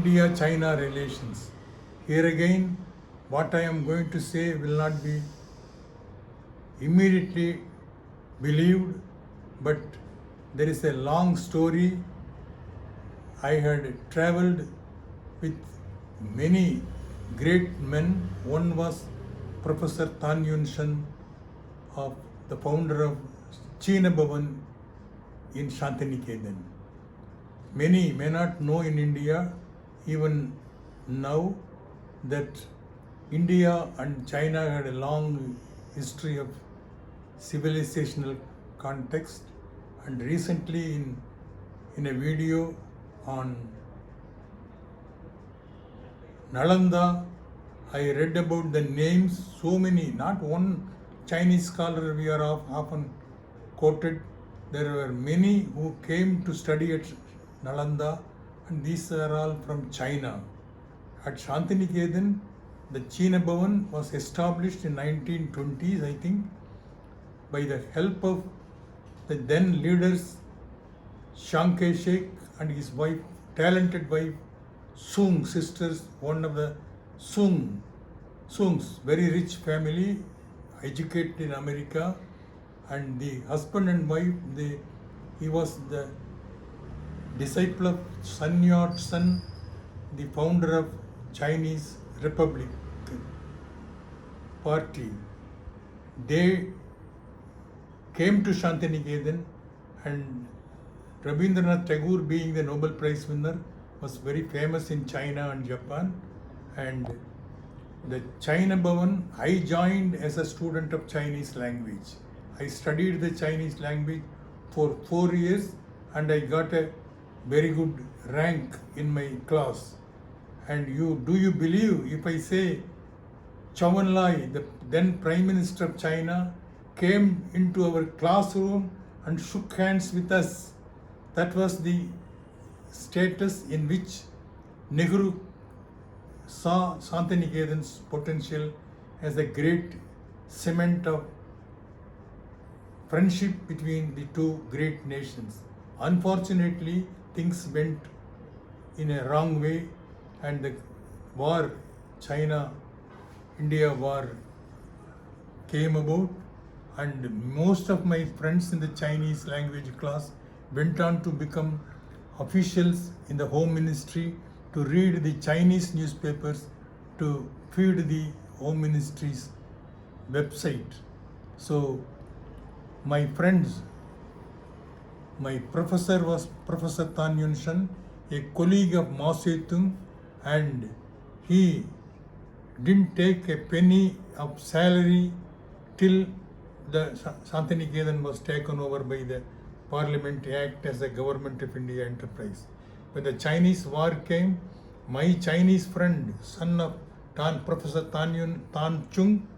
India-China relations. Here again, what I am going to say will not be immediately believed, but there is a long story. I had traveled with many great men. One was Professor Tan Yun Shan, of the founder of China Bhavan in Santiniketan. Many may not know in India, even now, that India and China had a long history of civilizational context, and recently in a video on Nalanda, I read about the names, so many, not one Chinese scholar we are often quoted. There were many who came to study at Nalanda, and these are all from China. At Santiniketan, the China Bhavan was established in 1920s, I think, by the help of the then leaders Chiang Kai-shek and his wife, talented wife, Soong sisters, one of the Soongs, very rich family, educated in America, and the husband and wife, he was the disciple of Sun Yat-sen, the founder of Chinese Republic Party. They came to Santiniketan, and Rabindranath Tagore, being the Nobel Prize winner, was very famous in China and Japan. And the China Bhavan, I joined as a student of Chinese language. I studied the Chinese language for 4 years, and I got a very good rank in my class. And do you believe if I say Chou En-lai, the then Prime Minister of China, came into our classroom and shook hands with us? That was the status in which Nehru saw Santiniketan's potential as a great cement of friendship between the two great nations. Unfortunately, things went in a wrong way, and the war, China-India war, came about, and most of my friends in the Chinese language class went on to become officials in the Home Ministry, to read the Chinese newspapers, to feed the Home Ministry's website. So my friends, my professor was Professor Tan Yun Shan, a colleague of Mao Zedong, and he didn't take a penny of salary till the Santiniketan was taken over by the Parliament Act as a Government of India enterprise. When the Chinese war came, my Chinese friend, son of Professor Tan Chung,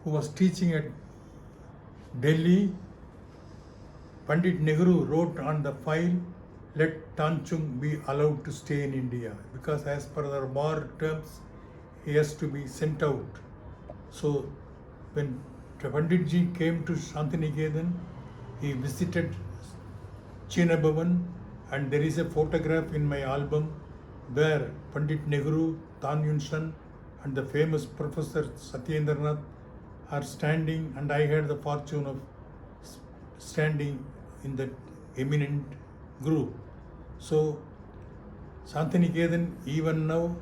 who was teaching at Delhi, Pandit Nehru wrote on the file, let Tan Chung be allowed to stay in India, because as per the war terms, he has to be sent out. So when Pandit ji came to Santiniketan, he visited China Bhavan, and there is a photograph in my album where Pandit Nehru, Tan Yun Shan, and the famous Professor Satyendranath are standing, and I had the fortune of standing in that eminent group. So Santiniketan even now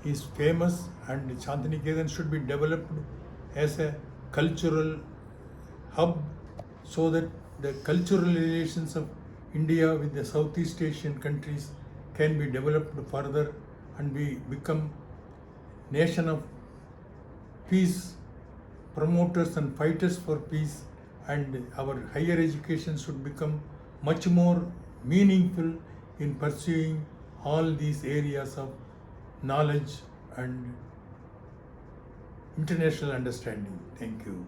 is famous, and Santiniketan should be developed as a cultural hub, so that the cultural relations of India with the Southeast Asian countries can be developed further, and we become nation of peace, promoters and fighters for peace, and our higher education should become much more meaningful in pursuing all these areas of knowledge and international understanding. Thank you.